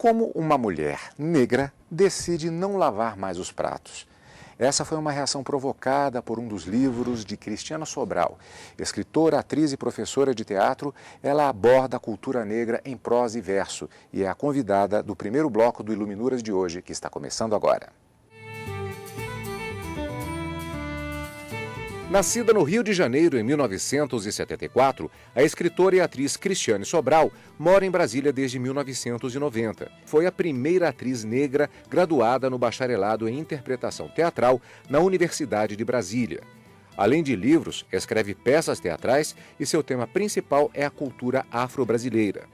Como uma mulher negra decide não lavar mais os pratos? Essa foi uma reação provocada por um dos livros de Cristiane Sobral. Escritora, atriz e professora de teatro, ela aborda a cultura negra em prosa e verso e é a convidada do primeiro bloco do Iluminuras de hoje, que está começando agora. Nascida no Rio de Janeiro em 1974, a escritora e atriz Cristiane Sobral mora em Brasília desde 1990. Foi a primeira atriz negra graduada no bacharelado em interpretação teatral na Universidade de Brasília. Além de livros, escreve peças teatrais e seu tema principal é a cultura afro-brasileira.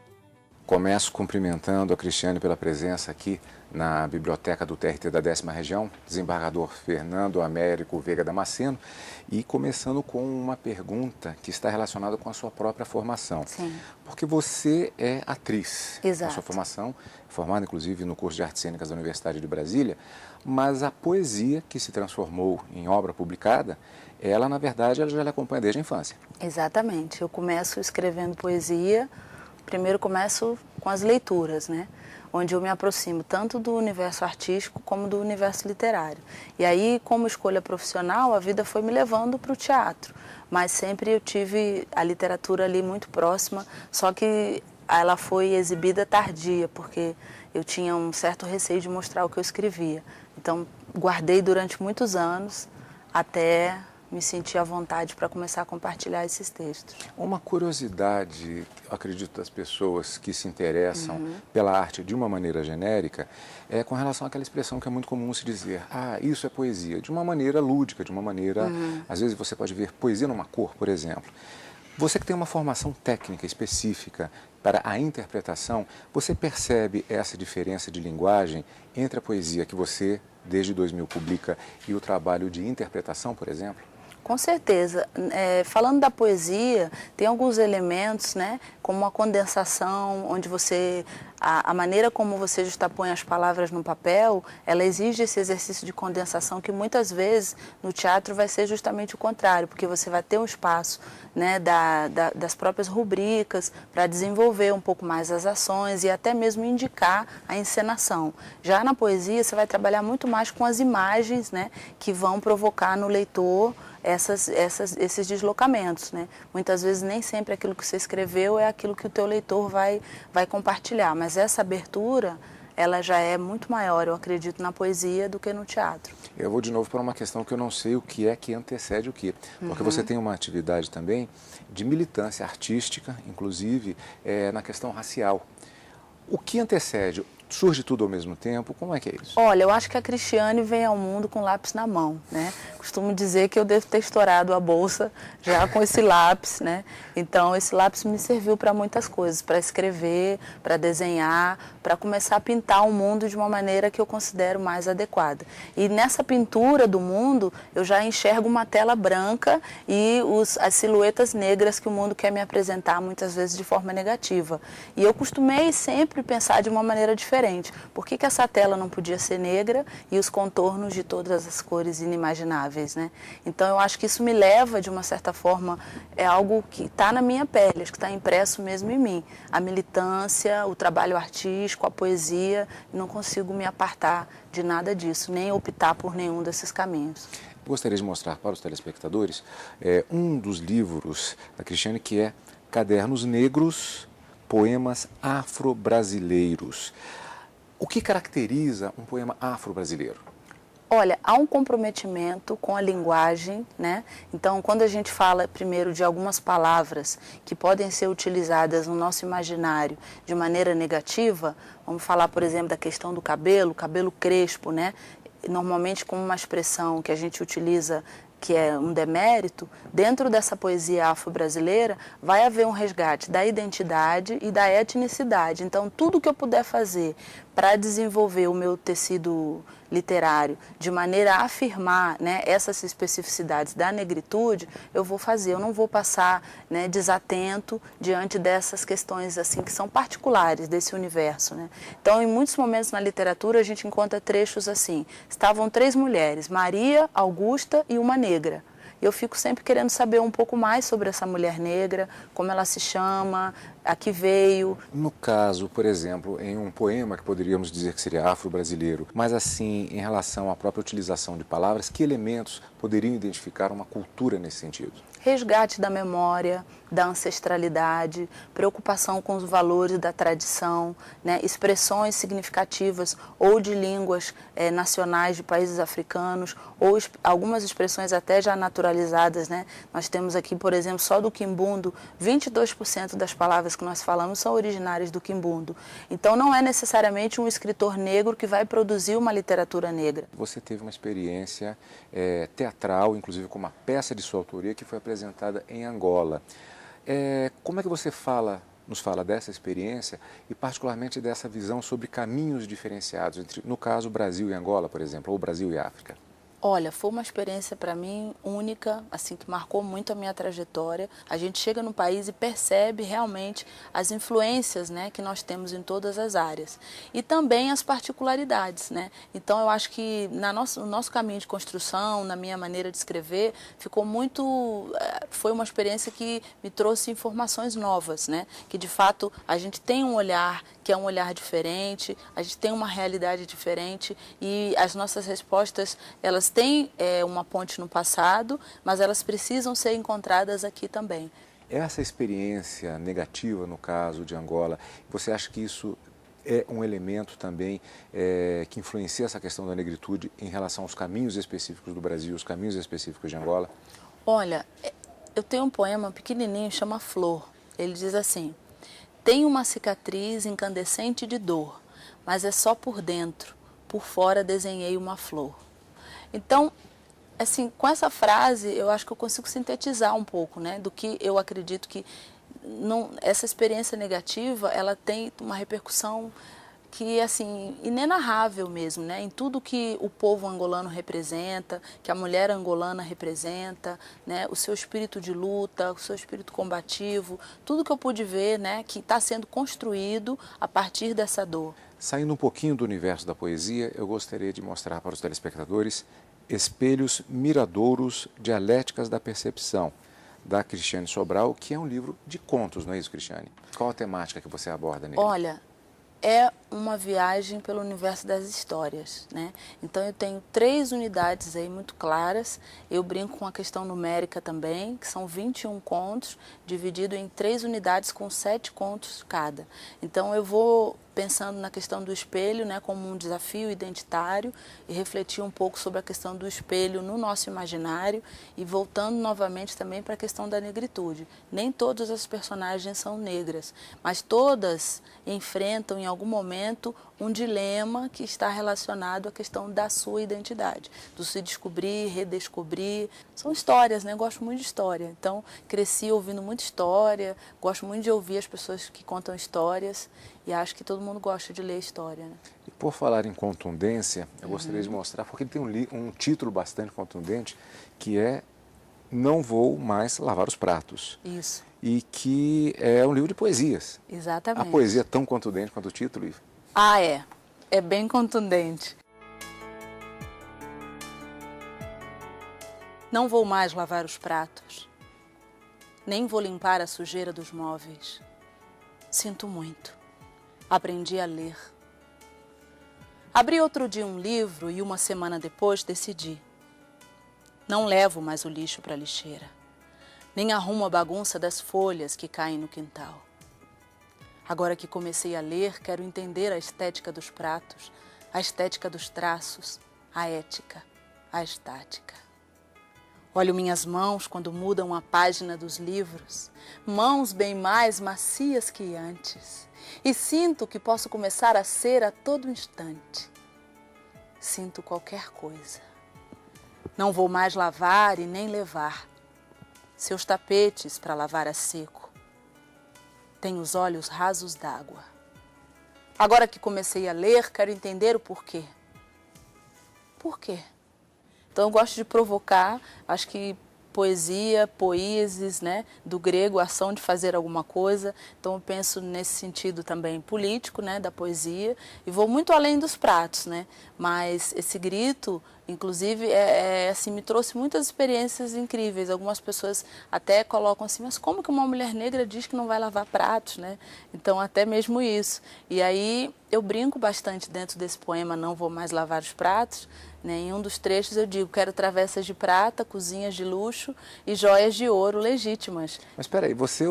Começo cumprimentando a Cristiane pela presença aqui na biblioteca do TRT da 10ª Região, desembargador Fernando Américo Veiga Damasceno, e começando com uma pergunta que está relacionada com a sua própria formação. Sim. Porque você é atriz. Exato. A sua formação, formada inclusive no curso de Artes Cênicas da Universidade de Brasília, mas a poesia que se transformou em obra publicada, ela na verdade ela já lhe acompanha desde a infância. Exatamente. Eu começo escrevendo poesia. Primeiro começo com as leituras, né? Onde eu me aproximo tanto do universo artístico como do universo literário. E aí, como escolha profissional, a vida foi me levando para o teatro. Mas sempre eu tive a literatura ali muito próxima, só que ela foi exibida tardia, porque eu tinha um certo receio de mostrar o que eu escrevia. Então, guardei durante muitos anos até me sentir à vontade para começar a compartilhar esses textos. Uma curiosidade, acredito, das pessoas que se interessam pela arte de uma maneira genérica, é com relação àquela expressão que é muito comum se dizer, isso é poesia, de uma maneira lúdica, de uma maneira, às vezes você pode ver poesia numa cor, por exemplo. Você que tem uma formação técnica específica para a interpretação, você percebe essa diferença de linguagem entre a poesia que você, desde 2000, publica e o trabalho de interpretação, por exemplo? Com certeza. Falando da poesia, tem alguns elementos, né, como a condensação, onde a maneira como você justapõe as palavras no papel, ela exige esse exercício de condensação que muitas vezes no teatro vai ser justamente o contrário, porque você vai ter um espaço, né, das próprias rubricas para desenvolver um pouco mais as ações e até mesmo indicar a encenação. Já na poesia, você vai trabalhar muito mais com as imagens, né, que vão provocar no leitor esses deslocamentos, né? Muitas vezes nem sempre aquilo que você escreveu é aquilo que o teu leitor vai compartilhar, mas essa abertura, ela já é muito maior, eu acredito, na poesia do que no teatro. Eu vou de novo para uma questão que eu não sei o que é que antecede o que, porque você tem uma atividade também de militância artística, inclusive na questão racial. O que antecede? Surge tudo ao mesmo tempo? Como é que é isso? Olha, eu acho que a Cristiane vem ao mundo com lápis na mão, né? Costumo dizer que eu devo ter estourado a bolsa já com esse lápis, né? Então, esse lápis me serviu para muitas coisas, para escrever, para desenhar, para começar a pintar o mundo de uma maneira que eu considero mais adequada. E nessa pintura do mundo, eu já enxergo uma tela branca e as silhuetas negras que o mundo quer me apresentar, muitas vezes de forma negativa. E eu costumei sempre pensar de uma maneira diferente. Por que essa tela não podia ser negra e os contornos de todas as cores inimagináveis, né? Então, eu acho que isso me leva, de uma certa forma, é algo que está na minha pele, acho que está impresso mesmo em mim. A militância, o trabalho artístico, a poesia, não consigo me apartar de nada disso, nem optar por nenhum desses caminhos. Gostaria de mostrar para os telespectadores um dos livros da Cristiane, que é Cadernos Negros, Poemas Afro-Brasileiros. O que caracteriza um poema afro-brasileiro? Olha, há um comprometimento com a linguagem, né? Então, quando a gente fala primeiro de algumas palavras que podem ser utilizadas no nosso imaginário de maneira negativa, vamos falar, por exemplo, da questão do cabelo crespo, né? Normalmente com uma expressão que a gente utiliza que é um demérito, dentro dessa poesia afro-brasileira vai haver um resgate da identidade e da etnicidade. Então, tudo que eu puder fazer para desenvolver o meu tecido literário de maneira a afirmar, né, essas especificidades da negritude, eu vou fazer. Eu não vou passar, né, desatento diante dessas questões assim que são particulares desse universo, né? Então, em muitos momentos na literatura, a gente encontra trechos assim. Estavam 3 mulheres, Maria, Augusta e uma negra. E eu fico sempre querendo saber um pouco mais sobre essa mulher negra, como ela se chama, a que veio. No caso, por exemplo, em um poema que poderíamos dizer que seria afro-brasileiro, mas assim, em relação à própria utilização de palavras, que elementos poderiam identificar uma cultura nesse sentido? Resgate da memória, da ancestralidade, preocupação com os valores da tradição, né, expressões significativas ou de línguas nacionais de países africanos, ou algumas expressões até já naturalizadas, né? Nós temos aqui, por exemplo, só do quimbundo, 22% das palavras que nós falamos são originárias do quimbundo. Então não é necessariamente um escritor negro que vai produzir uma literatura negra. Você teve uma experiência teatral, inclusive com uma peça de sua autoria que foi apresentada em Angola. Como é que você nos fala dessa experiência e particularmente dessa visão sobre caminhos diferenciados entre, no caso, Brasil e Angola, por exemplo, ou Brasil e África? Olha, foi uma experiência para mim única, assim, que marcou muito a minha trajetória. A gente chega no país e percebe realmente as influências, né, que nós temos em todas as áreas. E também as particularidades, né? Então eu acho que no nosso caminho de construção, na minha maneira de escrever, foi uma experiência que me trouxe informações novas, né? Que de fato a gente tem um olhar que é um olhar diferente, a gente tem uma realidade diferente e as nossas respostas, elas têm uma ponte no passado, mas elas precisam ser encontradas aqui também. Essa experiência negativa, no caso de Angola, você acha que isso é um elemento também que influencia essa questão da negritude em relação aos caminhos específicos do Brasil, os caminhos específicos de Angola? Olha, eu tenho um poema pequenininho, chama Flor. Ele diz assim: tem uma cicatriz incandescente de dor, mas é só por dentro, por fora desenhei uma flor. Então, assim, com essa frase, eu acho que eu consigo sintetizar um pouco, né, do que eu acredito que essa experiência negativa, ela tem uma repercussão que, assim, inenarrável mesmo, né, em tudo que o povo angolano representa, que a mulher angolana representa, né, o seu espírito de luta, o seu espírito combativo, tudo que eu pude ver, né, que está sendo construído a partir dessa dor. Saindo um pouquinho do universo da poesia, eu gostaria de mostrar para os telespectadores Espelhos Miradouros, Dialéticas da Percepção, da Cristiane Sobral, que é um livro de contos, não é isso, Cristiane? Qual a temática que você aborda nele? Olha, é uma viagem pelo universo das histórias, né? Então eu tenho 3 unidades aí muito claras, eu brinco com a questão numérica também, que são 21 contos, dividido em 3 unidades com 7 contos cada. Então eu vou pensando na questão do espelho, né, como um desafio identitário e refletir um pouco sobre a questão do espelho no nosso imaginário e voltando novamente também para a questão da negritude. Nem todas as personagens são negras, mas todas enfrentam em algum momento um dilema que está relacionado à questão da sua identidade, do se descobrir, redescobrir. São histórias, né? Eu gosto muito de história, então cresci ouvindo muita história, gosto muito de ouvir as pessoas que contam histórias e acho que todo mundo gosta de ler história, né? E por falar em contundência, eu gostaria de mostrar, porque ele tem um título bastante contundente, que é Não Vou Mais Lavar os Pratos. Isso. E que é um livro de poesias. Exatamente. A poesia é tão contundente quanto o título, Ivo? Ah, é. É bem contundente. Não vou mais lavar os pratos, nem vou limpar a sujeira dos móveis. Sinto muito. Aprendi a ler. Abri outro dia um livro e uma semana depois decidi. Não levo mais o lixo para a lixeira, nem arrumo a bagunça das folhas que caem no quintal. Agora que comecei a ler, quero entender a estética dos pratos, a estética dos traços, a ética, a estática. Olho minhas mãos quando mudam a página dos livros, mãos bem mais macias que antes, e sinto que posso começar a ser a todo instante. Sinto qualquer coisa. Não vou mais lavar e nem levar seus tapetes para lavar a seco. Tenho os olhos rasos d'água. Agora que comecei a ler, quero entender o porquê. Por quê? Então eu gosto de provocar, acho que poesia, poiesis, né, do grego, ação de fazer alguma coisa. Então eu penso nesse sentido também político, né, da poesia, e vou muito além dos pratos, né, mas esse grito, inclusive, assim, me trouxe muitas experiências incríveis. Algumas pessoas até colocam assim, mas como que uma mulher negra diz que não vai lavar pratos, né? Então, até mesmo isso. E aí, eu brinco bastante dentro desse poema Não Vou Mais Lavar os Pratos, né? Em um dos trechos eu digo, quero travessas de prata, cozinhas de luxo e joias de ouro legítimas. Mas espera aí, você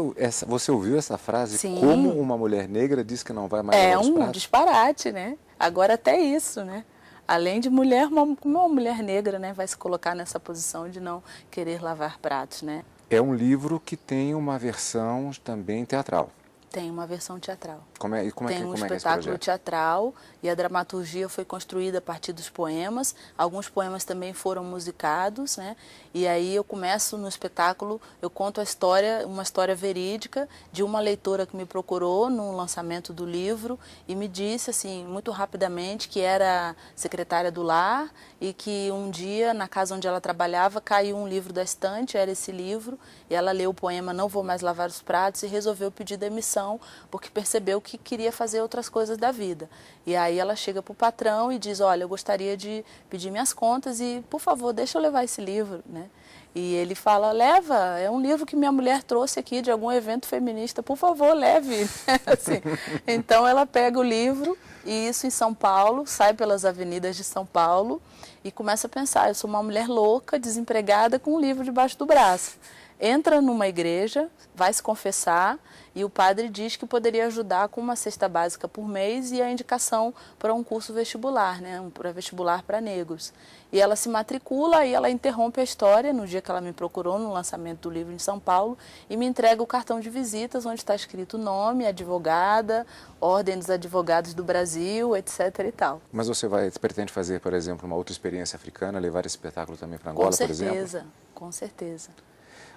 ouviu essa frase? Sim. Como uma mulher negra diz que não vai mais lavar os pratos? É um disparate, né? Agora até isso, né? Além de mulher, uma mulher negra, né, vai se colocar nessa posição de não querer lavar pratos, né? É um livro que tem uma versão também teatral. Tem uma versão teatral. Como é Tem um que é esse espetáculo projeto? teatral e a dramaturgia foi construída a partir dos poemas. Alguns poemas também foram musicados, né? E aí eu começo no espetáculo, eu conto a história, uma história verídica de uma leitora que me procurou no lançamento do livro e me disse, assim, muito rapidamente que era secretária do lar e que um dia, na casa onde ela trabalhava, caiu um livro da estante, era esse livro, e ela leu o poema Não Vou Mais Lavar os Pratos e resolveu pedir demissão porque percebeu que queria fazer outras coisas da vida. E aí ela chega para o patrão e diz, olha, eu gostaria de pedir minhas contas e, por favor, deixa eu levar esse livro, né? E ele fala, leva, é um livro que minha mulher trouxe aqui de algum evento feminista, por favor, leve. Assim, então ela pega o livro, e isso em São Paulo, sai pelas avenidas de São Paulo e começa a pensar, eu sou uma mulher louca, desempregada, com um livro debaixo do braço. Entra numa igreja, vai se confessar e o padre diz que poderia ajudar com uma cesta básica por mês e a indicação para um curso vestibular, né, um pré-vestibular para negros. E ela se matricula e ela interrompe a história no dia que ela me procurou no lançamento do livro em São Paulo e me entrega o cartão de visitas onde está escrito o nome, advogada, Ordem dos Advogados do Brasil, etc. e tal. Mas você pretende fazer, por exemplo, uma outra experiência africana, levar esse espetáculo também para Angola, por exemplo? Com certeza, com certeza.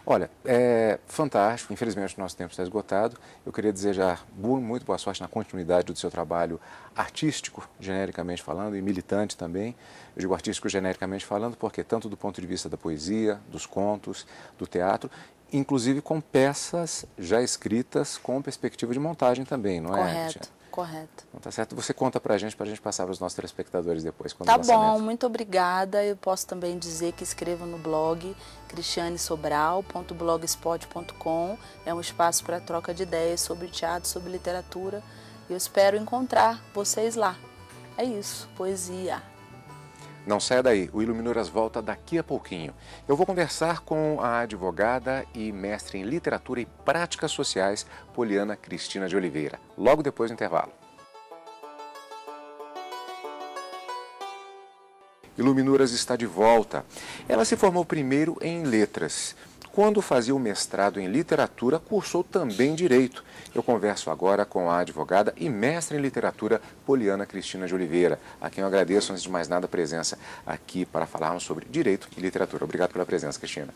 Olha, é fantástico, infelizmente o nosso tempo está esgotado. Eu queria desejar muito boa sorte na continuidade do seu trabalho artístico, genericamente falando, e militante também. Eu digo artístico genericamente falando porque tanto do ponto de vista da poesia, dos contos, do teatro, inclusive com peças já escritas com perspectiva de montagem também, não é? Correto. Correto. Então, tá certo. Você conta para a gente passar para os nossos telespectadores depois. Quando Tá o lançamento. bom, muito obrigada. Eu posso também dizer que escrevo no blog cristianesobral.blogspot.com. É um espaço para troca de ideias sobre teatro, sobre literatura. E eu espero encontrar vocês lá. É isso, poesia. Não saia daí, o Iluminuras volta daqui a pouquinho. Eu vou conversar com a advogada e mestre em literatura e práticas sociais, Poliana Cristina de Oliveira, logo depois do intervalo. Iluminuras está de volta. Ela se formou primeiro em letras. Quando fazia o mestrado em literatura, cursou também direito. Eu converso agora com a advogada e mestre em literatura, Poliana Cristina de Oliveira, a quem eu agradeço, antes de mais nada, a presença aqui para falarmos sobre direito e literatura. Obrigado pela presença, Cristina.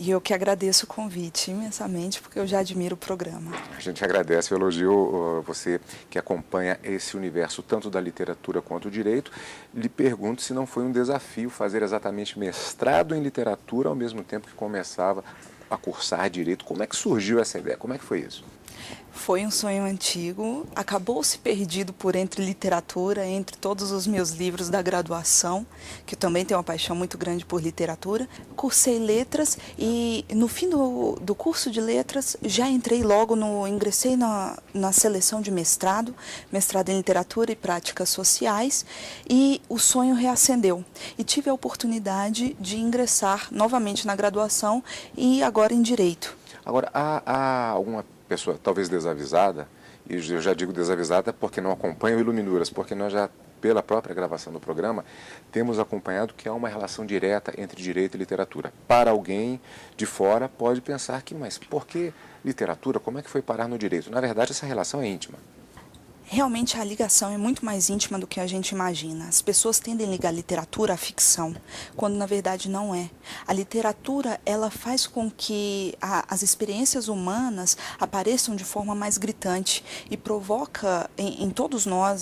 E eu que agradeço o convite imensamente, porque eu já admiro o programa. A gente agradece o elogio, você que acompanha esse universo tanto da literatura quanto do direito. Lhe pergunto se não foi um desafio fazer exatamente mestrado em literatura ao mesmo tempo que começava a cursar direito. Como é que surgiu essa ideia? Como é que foi isso? Foi um sonho antigo, acabou-se perdido por entre literatura, entre todos os meus livros da graduação, que eu também tenho uma paixão muito grande por literatura. Cursei letras e no fim do curso de letras já entrei logo, ingressei na seleção de mestrado em literatura e práticas sociais, e o sonho reacendeu. E tive a oportunidade de ingressar novamente na graduação e agora em direito. Agora, há alguma pessoa talvez desavisada, e eu já digo desavisada porque não acompanha o Iluminuras, porque nós já, pela própria gravação do programa, temos acompanhado que há uma relação direta entre direito e literatura. Para alguém de fora pode pensar que, mas por que literatura? Como é que foi parar no direito? Na verdade, essa relação é íntima. Realmente a ligação é muito mais íntima do que a gente imagina. As pessoas tendem a ligar a literatura à ficção, quando na verdade não é. A literatura, ela faz com que as experiências humanas apareçam de forma mais gritante e provoca em todos nós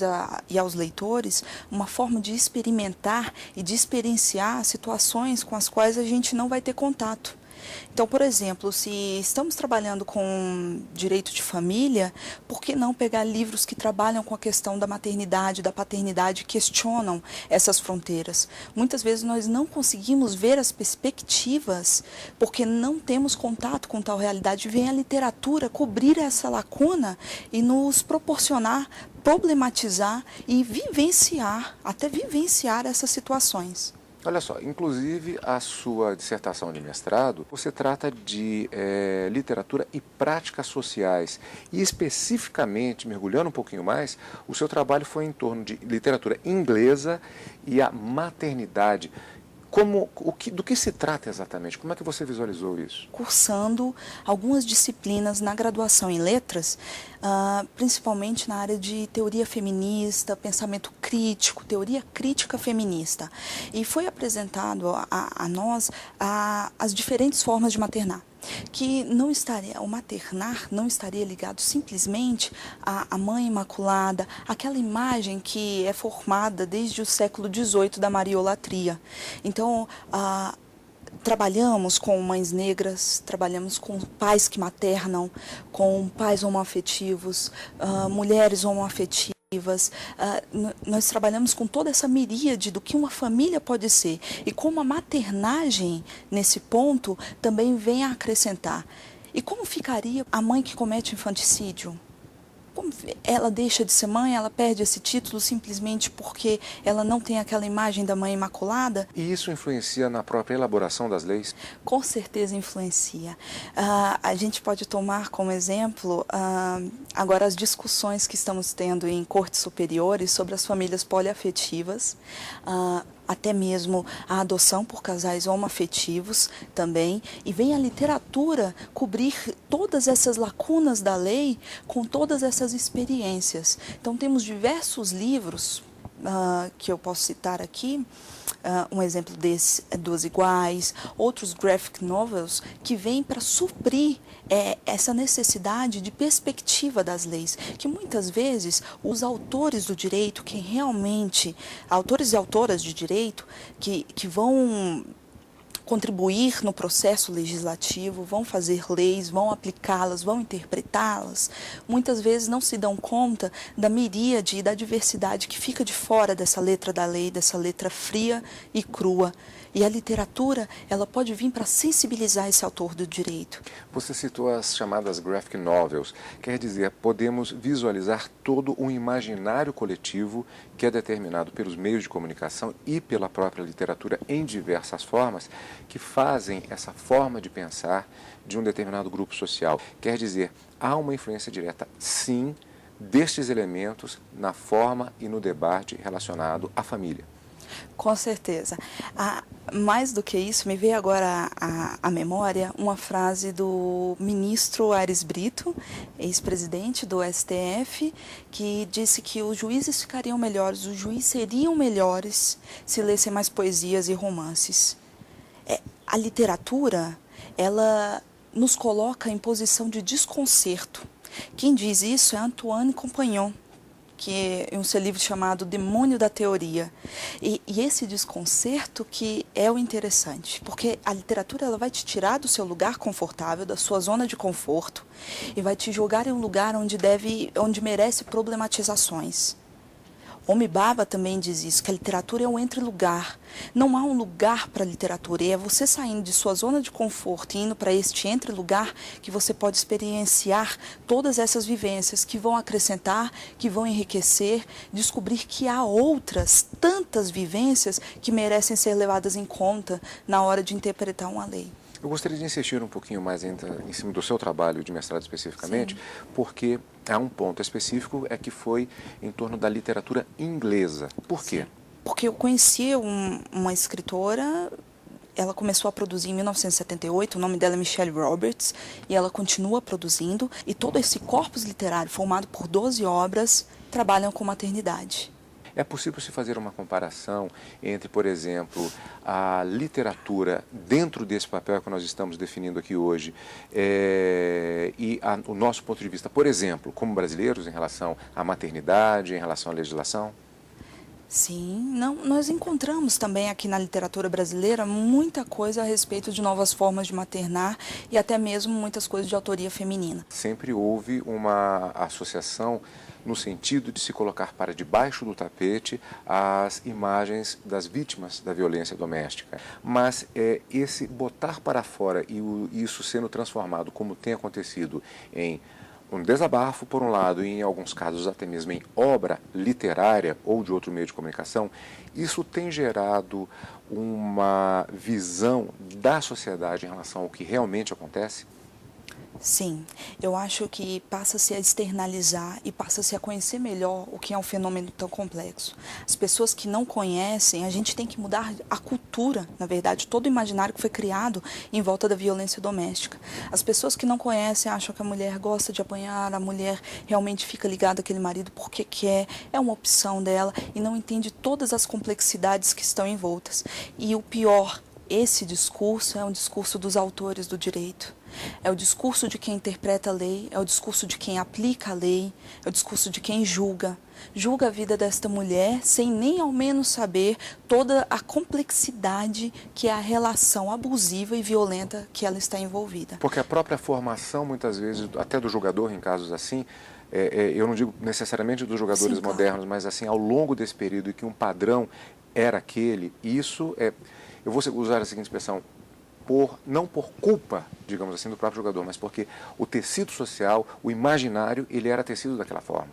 e aos leitores uma forma de experimentar e de experienciar situações com as quais a gente não vai ter contato. Então, por exemplo, se estamos trabalhando com direito de família, por que não pegar livros que trabalham com a questão da maternidade, da paternidade, questionam essas fronteiras? Muitas vezes nós não conseguimos ver as perspectivas porque não temos contato com tal realidade. Vem a literatura cobrir essa lacuna e nos proporcionar, problematizar e vivenciar, até vivenciar essas situações. Olha só, inclusive a sua dissertação de mestrado, você trata de literatura e práticas sociais. E especificamente, mergulhando um pouquinho mais, o seu trabalho foi em torno de literatura inglesa e a maternidade. Do que se trata exatamente? Como é que você visualizou isso? Cursando algumas disciplinas na graduação em letras, principalmente na área de teoria feminista, pensamento crítico, teoria crítica feminista. E foi apresentado a nós as diferentes formas de maternar. Que o maternar não estaria ligado simplesmente à mãe imaculada, aquela imagem que é formada desde o século XVIII da mariolatria. Então, trabalhamos com mães negras, trabalhamos com pais que maternam, com pais homoafetivos, mulheres homoafetivas. Nós trabalhamos com toda essa miríade do que uma família pode ser e como a maternagem, nesse ponto, também vem a acrescentar. E como ficaria a mãe que comete infanticídio? Como ela deixa de ser mãe, ela perde esse título simplesmente porque ela não tem aquela imagem da mãe imaculada? E isso influencia na própria elaboração das leis? Com certeza influencia. A gente pode tomar como exemplo agora as discussões que estamos tendo em cortes superiores sobre as famílias poliafetivas, até mesmo a adoção por casais homoafetivos também, e vem a literatura cobrir todas essas lacunas da lei com todas essas experiências. Então temos diversos livros que eu posso citar aqui, um exemplo desse é Duas Iguais, outros graphic novels que vêm para suprir essa necessidade de perspectiva das leis, que muitas vezes os autores do direito, que realmente, autores e autoras de direito, que vão contribuir no processo legislativo, vão fazer leis, vão aplicá-las, vão interpretá-las, muitas vezes não se dão conta da miríade e da diversidade que fica de fora dessa letra da lei, dessa letra fria e crua. E a literatura, ela pode vir para sensibilizar esse autor do direito. Você citou as chamadas graphic novels, quer dizer, podemos visualizar todo um imaginário coletivo que é determinado pelos meios de comunicação e pela própria literatura em diversas formas, que fazem essa forma de pensar de um determinado grupo social. Quer dizer, há uma influência direta, sim, destes elementos na forma e no debate relacionado à família. Com certeza. Mais do que isso, me veio agora à memória uma frase do ministro Aires Brito, ex-presidente do STF, que disse que os juízes ficariam melhores, os juízes seriam melhores se lessem mais poesias e romances. A literatura, ela nos coloca em posição de desconcerto. Quem diz isso é Antoine Compagnon, que é um seu livro chamado Demônio da Teoria. E esse desconcerto que é o interessante, porque a literatura ela vai te tirar do seu lugar confortável, da sua zona de conforto, e vai te jogar em um lugar onde merece problematizações. Homi Bhabha também diz isso, que a literatura é um entre-lugar. Não há um lugar para a literatura, e é você saindo de sua zona de conforto e indo para este entre-lugar que você pode experienciar todas essas vivências que vão acrescentar, que vão enriquecer, descobrir que há outras tantas vivências que merecem ser levadas em conta na hora de interpretar uma lei. Eu gostaria de insistir um pouquinho mais em cima do seu trabalho de mestrado especificamente, sim, porque há um ponto específico que foi em torno da literatura inglesa. Por quê? Porque eu conheci uma escritora ela começou a produzir em 1978, o nome dela é Michelle Roberts, e ela continua produzindo, e todo esse corpus literário, formado por 12 obras, trabalham com maternidade. É possível se fazer uma comparação entre, por exemplo, a literatura dentro desse papel que nós estamos definindo aqui hoje e o nosso ponto de vista, por exemplo, como brasileiros, em relação à maternidade, em relação à legislação? Sim, nós encontramos também aqui na literatura brasileira muita coisa a respeito de novas formas de maternar e até mesmo muitas coisas de autoria feminina. Sempre houve uma associação no sentido de se colocar para debaixo do tapete as imagens das vítimas da violência doméstica. Mas esse botar para fora e isso sendo transformado, como tem acontecido, em um desabafo, por um lado, e em alguns casos até mesmo em obra literária ou de outro meio de comunicação, isso tem gerado uma visão da sociedade em relação ao que realmente acontece? Sim, eu acho que passa-se a externalizar e passa-se a conhecer melhor o que é um fenômeno tão complexo. As pessoas que não conhecem, a gente tem que mudar a cultura, na verdade, todo o imaginário que foi criado em volta da violência doméstica. As pessoas que não conhecem acham que a mulher gosta de apanhar, a mulher realmente fica ligada àquele marido porque quer, é uma opção dela e não entende todas as complexidades que estão envoltas. E o pior, esse discurso é um discurso dos autores do direito. É o discurso de quem interpreta a lei, é o discurso de quem aplica a lei, é o discurso de quem julga. Julga a vida desta mulher sem nem ao menos saber toda a complexidade que é a relação abusiva e violenta que ela está envolvida. Porque a própria formação, muitas vezes, até do julgador em casos assim, eu não digo necessariamente dos julgadores modernos, mas assim, ao longo desse período em que um padrão era aquele, isso eu vou usar a seguinte expressão, não por culpa, digamos assim, do próprio jogador, mas porque o tecido social, o imaginário, ele era tecido daquela forma.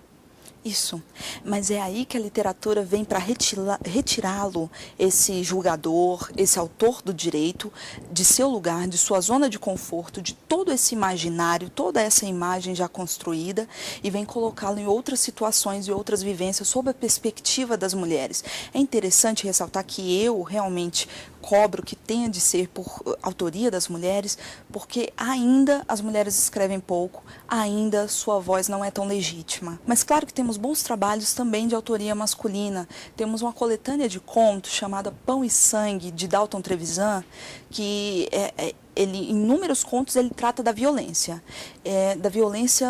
Isso, mas é aí que a literatura vem para retirá-lo, esse julgador, esse autor do direito, de seu lugar, de sua zona de conforto, de todo esse imaginário, toda essa imagem já construída, e vem colocá-lo em outras situações e outras vivências sob a perspectiva das mulheres. É interessante ressaltar que eu realmente cobro que tenha de ser por autoria das mulheres, porque ainda as mulheres escrevem pouco, ainda sua voz não é tão legítima. Mas claro que temos bons trabalhos também de autoria masculina. Temos uma coletânea de contos chamada Pão e Sangue, de Dalton Trevisan, que ele, em inúmeros contos ele trata da violência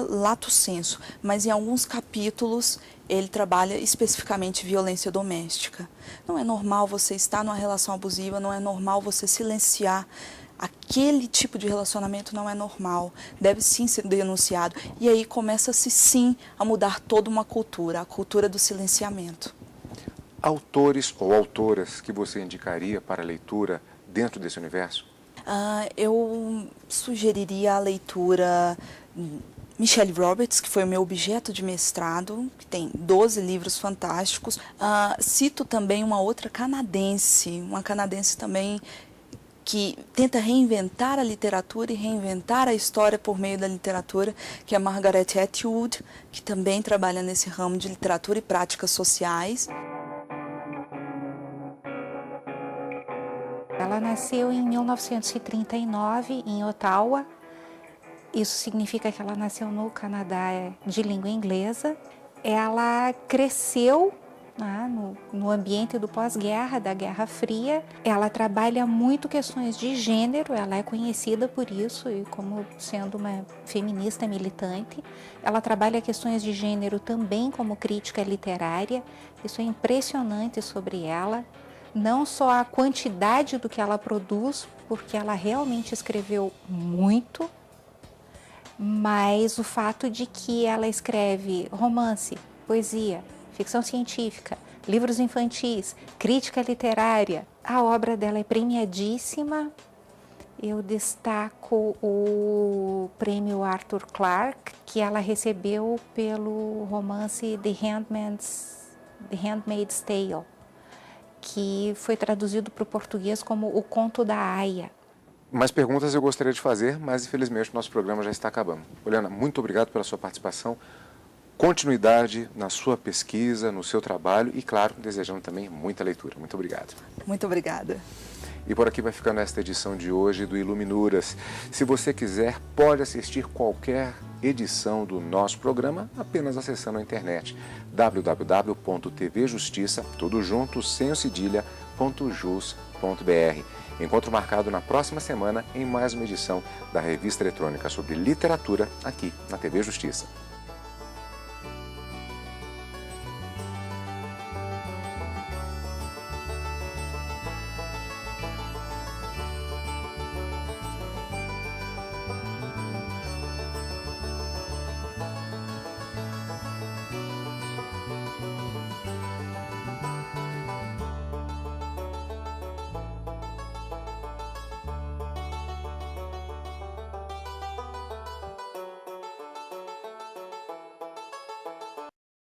lato sensu, mas em alguns capítulos ele trabalha especificamente violência doméstica. Não é normal você estar numa relação abusiva, não é normal você silenciar. Aquele tipo de relacionamento não é normal, deve sim ser denunciado. E aí começa-se sim a mudar toda uma cultura, a cultura do silenciamento. Autores ou autoras que você indicaria para leitura dentro desse universo? Eu sugeriria a leitura Michelle Roberts, que foi o meu objeto de mestrado, que tem 12 livros fantásticos. Cito também uma outra canadense, também que tenta reinventar a literatura e reinventar a história por meio da literatura, que é Margaret Atwood, que também trabalha nesse ramo de literatura e práticas sociais. Ela nasceu em 1939, em Ottawa. Isso significa que ela nasceu no Canadá de língua inglesa. Ela cresceu no ambiente do pós-guerra, da Guerra Fria. Ela trabalha muito questões de gênero, ela é conhecida por isso e como sendo uma feminista militante. Ela trabalha questões de gênero também como crítica literária. Isso é impressionante sobre ela. Não só a quantidade do que ela produz, porque ela realmente escreveu muito, mas o fato de que ela escreve romance, poesia, ficção científica, livros infantis, crítica literária. A obra dela é premiadíssima. Eu destaco o prêmio Arthur Clarke, que ela recebeu pelo romance The Handmaid's Tale, que foi traduzido para o português como O Conto da Aia. Mais perguntas eu gostaria de fazer, mas infelizmente o nosso programa já está acabando. Oliana, muito obrigado pela sua participação. Continuidade na sua pesquisa, no seu trabalho e, claro, desejando também muita leitura. Muito obrigado. Muito obrigada. E por aqui vai ficando esta edição de hoje do Iluminuras. Se você quiser, pode assistir qualquer edição do nosso programa apenas acessando a internet www.tvjustiça, tudo junto, sem o cedilha.jus.br. Encontro marcado na próxima semana em mais uma edição da revista eletrônica sobre literatura aqui na TV Justiça.